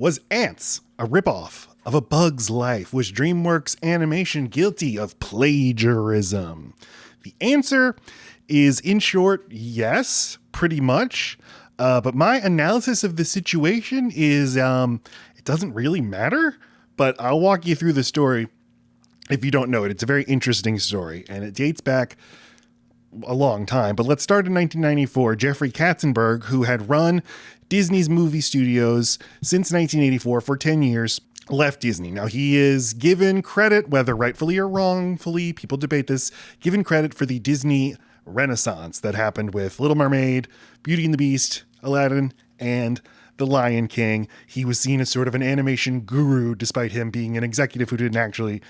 Was Antz a ripoff of A Bug's Life? Was DreamWorks Animation guilty of plagiarism? The answer is, in short, yes, pretty much. But my analysis of the situation is it doesn't really matter, but I'll walk you through the story if you don't know it. It's a very interesting story, and it dates back a long time. But let's start in 1994. Jeffrey Katzenberg, who had run Disney's movie studios since 1984 for 10 years, left Disney. Now, he is given credit, whether rightfully or wrongfully, people debate this, given credit for the Disney Renaissance that happened with Little Mermaid, Beauty and the Beast, Aladdin, and The Lion King. He was seen as sort of an animation guru, despite him being an executive who didn't actually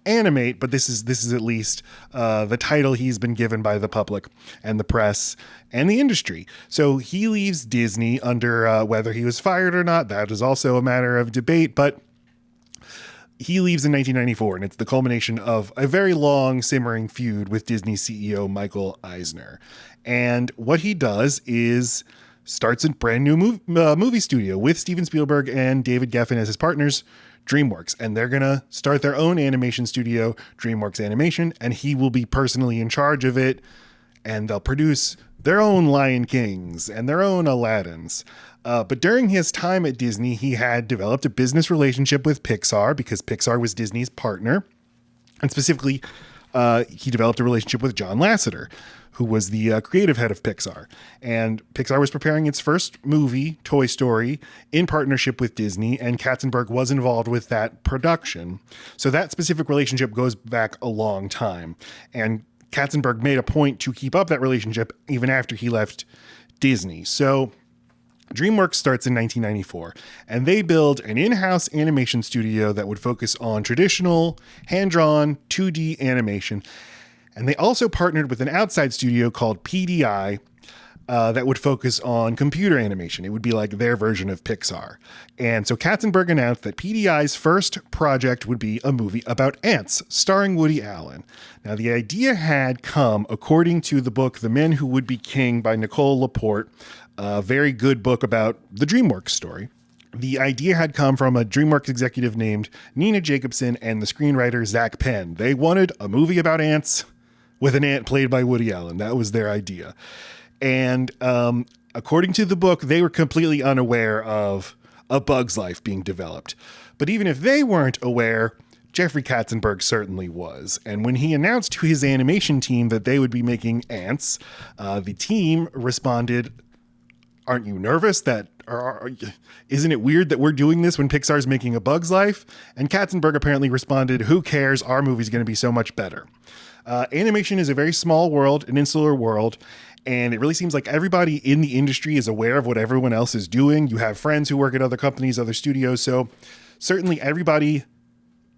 animate, but this is at least the title he's been given by the public and the press and the industry. So he leaves Disney under whether he was fired or not. That is also a matter of debate, but he leaves in 1994, and it's the culmination of a very long simmering feud with Disney CEO Michael Eisner. And what he does is starts a brand new movie studio with Steven Spielberg and David Geffen as his partners, DreamWorks, and they're going to start their own animation studio, DreamWorks Animation, and he will be personally in charge of it, and they'll produce their own Lion Kings and their own Aladdins. But during his time at Disney, he had developed a business relationship with Pixar because Pixar was Disney's partner, and specifically, he developed a relationship with John Lasseter, who was the creative head of Pixar. And Pixar was preparing its first movie, Toy Story, in partnership with Disney, and Katzenberg was involved with that production. So that specific relationship goes back a long time. And Katzenberg made a point to keep up that relationship even after he left Disney. So DreamWorks starts in 1994, and they build an in-house animation studio that would focus on traditional, hand-drawn, 2D animation. And they also partnered with an outside studio called PDI that would focus on computer animation. It would be like their version of Pixar. And so Katzenberg announced that PDI's first project would be a movie about ants, starring Woody Allen. Now, the idea had come, according to the book The Men Who Would Be King by Nicole Laporte, a very good book about the DreamWorks story. The idea had come from a DreamWorks executive named Nina Jacobson and the screenwriter Zach Penn. They wanted a movie about ants with an ant played by Woody Allen. That was their idea. And according to the book, they were completely unaware of A Bug's Life being developed. But even if they weren't aware, Jeffrey Katzenberg certainly was. And when he announced to his animation team that they would be making Antz, the team responded, "Aren't you nervous that, isn't it weird that we're doing this when Pixar's making A Bug's Life?" And Katzenberg apparently responded, "Who cares? Our movie's going to be so much better." Animation is a very small world, an insular world, and it really seems like everybody in the industry is aware of what everyone else is doing. You have friends who work at other companies, other studios, so certainly everybody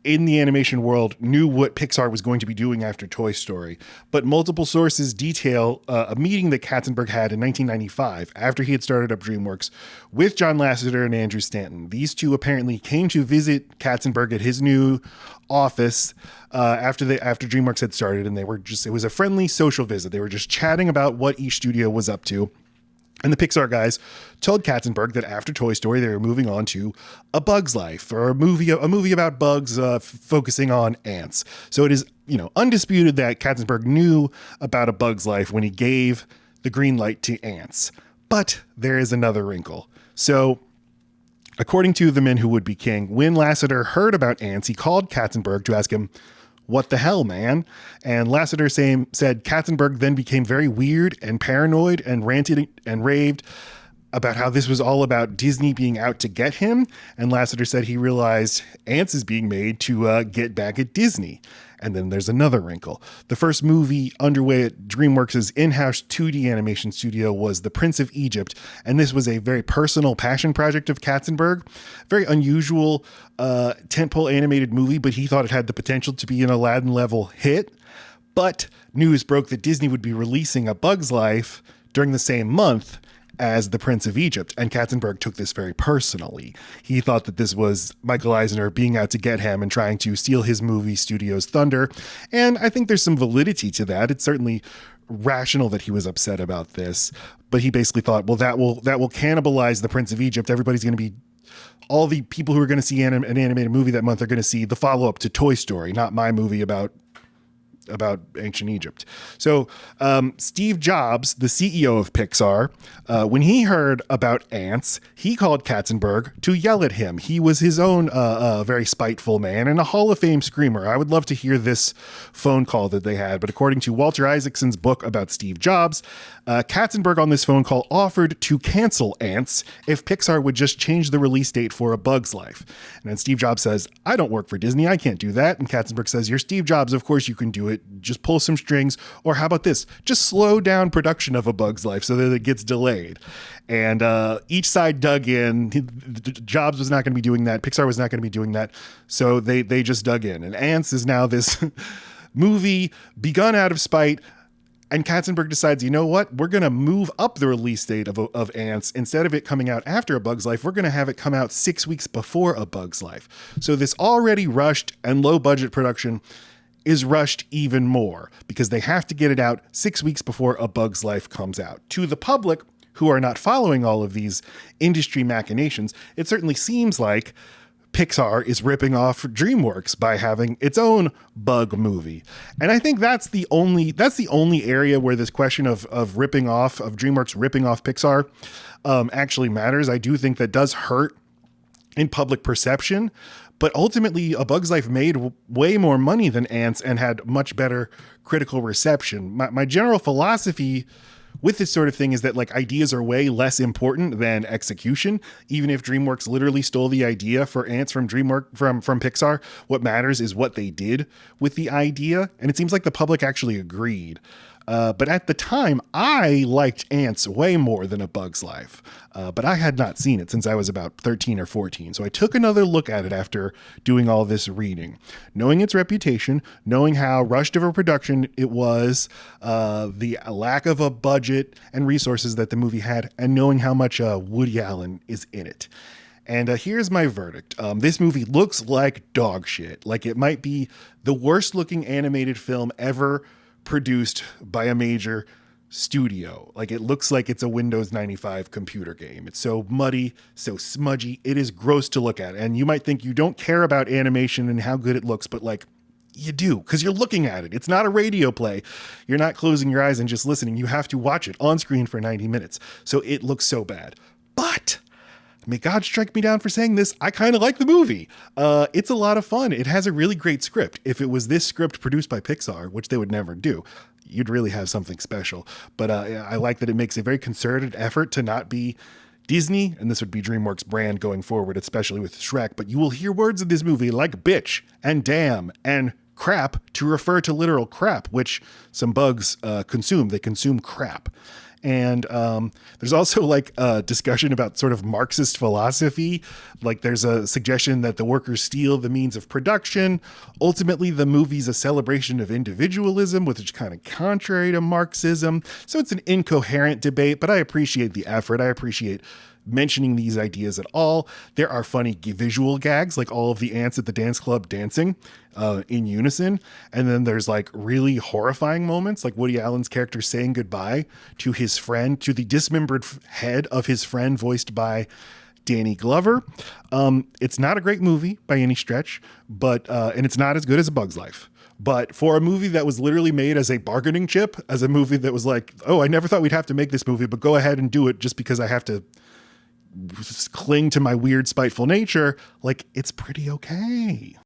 in the animation world knew what Pixar was going to be doing after Toy Story. But multiple sources detail a meeting that Katzenberg had in 1995 after he had started up DreamWorks with John Lasseter and Andrew Stanton. These two apparently came to visit Katzenberg at his new office after DreamWorks had started, and it was a friendly social visit. They were just chatting about what each studio was up to. And the Pixar guys told Katzenberg that after Toy Story, they were moving on to A Bug's Life, or a movie about bugs focusing on ants. So it is, undisputed that Katzenberg knew about A Bug's Life when he gave the green light to Antz. But there is another wrinkle. So according to The Men Who Would Be King, when Lasseter heard about Antz, he called Katzenberg to ask him, "What the hell, man?" And Lasseter said Katzenberg then became very weird and paranoid and ranted and raved about how this was all about Disney being out to get him. And Lasseter said he realized Antz is being made to get back at Disney. And then there's another wrinkle. The first movie underway at DreamWorks' in-house 2D animation studio was The Prince of Egypt. And this was a very personal passion project of Katzenberg. Very unusual tentpole animated movie, but he thought it had the potential to be an Aladdin-level hit. But news broke that Disney would be releasing A Bug's Life during the same month as The Prince of Egypt, and Katzenberg took this very personally. He thought that this was Michael Eisner being out to get him and trying to steal his movie studio's thunder, and I think there's some validity to that. It's certainly rational that he was upset about this, but he basically thought, well, that will cannibalize The Prince of Egypt. Everybody's going to be all the people who are going to see an animated movie that month are going to see the follow-up to Toy Story, not my movie about ancient Egypt. So Steve Jobs, the CEO of Pixar, when he heard about Antz, he called Katzenberg to yell at him. He was his own very spiteful man and a Hall of Fame screamer. I would love to hear this phone call that they had, but according to Walter Isaacson's book about Steve Jobs, Katzenberg on this phone call offered to cancel Antz if Pixar would just change the release date for A Bug's Life. And then Steve Jobs says, I don't work for Disney, I can't do that. And Katzenberg says, you're Steve Jobs, of course you can do it. Just pull some strings, or how about this? Just slow down production of A Bug's Life so that it gets delayed. And each side dug in. Jobs was not going to be doing that. Pixar was not going to be doing that. So they just dug in. And Antz is now this movie begun out of spite. And Katzenberg decides, you know what? We're going to move up the release date of Antz. Instead of it coming out after A Bug's Life, we're going to have it come out 6 weeks before A Bug's Life. So this already rushed and low budget production is rushed even more because they have to get it out 6 weeks before A Bug's Life comes out. To the public who are not following all of these industry machinations, it certainly seems like Pixar is ripping off DreamWorks by having its own bug movie. And I think that's the only area where this question of DreamWorks ripping off Pixar actually matters. I do think that does hurt in public perception, but ultimately A Bug's Life made way more money than Antz and had much better critical reception. My general philosophy with this sort of thing is that like ideas are way less important than execution. Even if DreamWorks literally stole the idea for Antz from Pixar, what matters is what they did with the idea. And it seems like the public actually agreed. But at the time, I liked Antz way more than A Bug's Life. But I had not seen it since I was about 13 or 14. So I took another look at it after doing all this reading. Knowing its reputation, knowing how rushed of a production it was, the lack of a budget and resources that the movie had, and knowing how much Woody Allen is in it. And here's my verdict. This movie looks like dog shit. Like it might be the worst looking animated film ever produced by a major studio. Like it looks like it's a Windows 95 computer game. It's so muddy, so smudgy. It is gross to look at. And you might think you don't care about animation and how good it looks, but like you do, because you're looking at it. It's not a radio play. You're not closing your eyes and just listening. You have to watch it on screen for 90 minutes. So it looks so bad. But may God strike me down for saying this, I kind of like the movie. It's a lot of fun. It has a really great script. If it was this script produced by Pixar, which they would never do, you'd really have something special. But I like that it makes a very concerted effort to not be Disney, and this would be DreamWorks' brand going forward, especially with Shrek. But you will hear words in this movie like bitch and damn and crap to refer to literal crap, which some bugs consume. They consume crap. And there's also like a discussion about sort of Marxist philosophy. Like there's a suggestion that the workers steal the means of production. Ultimately, the movie's a celebration of individualism, which is kind of contrary to Marxism. So it's an incoherent debate, but I appreciate the effort. I appreciate mentioning these ideas at all. There are funny visual gags, like all of the ants at the dance club dancing in unison. And then there's like really horrifying moments, like Woody Allen's character saying goodbye to his friend, to the dismembered head of his friend, voiced by Danny Glover. It's not a great movie by any stretch, but and it's not as good as A Bug's Life. But for a movie that was literally made as a bargaining chip, as a movie that was like, oh, I never thought we'd have to make this movie, but go ahead and do it just because I have to cling to my weird, spiteful nature, like it's pretty okay.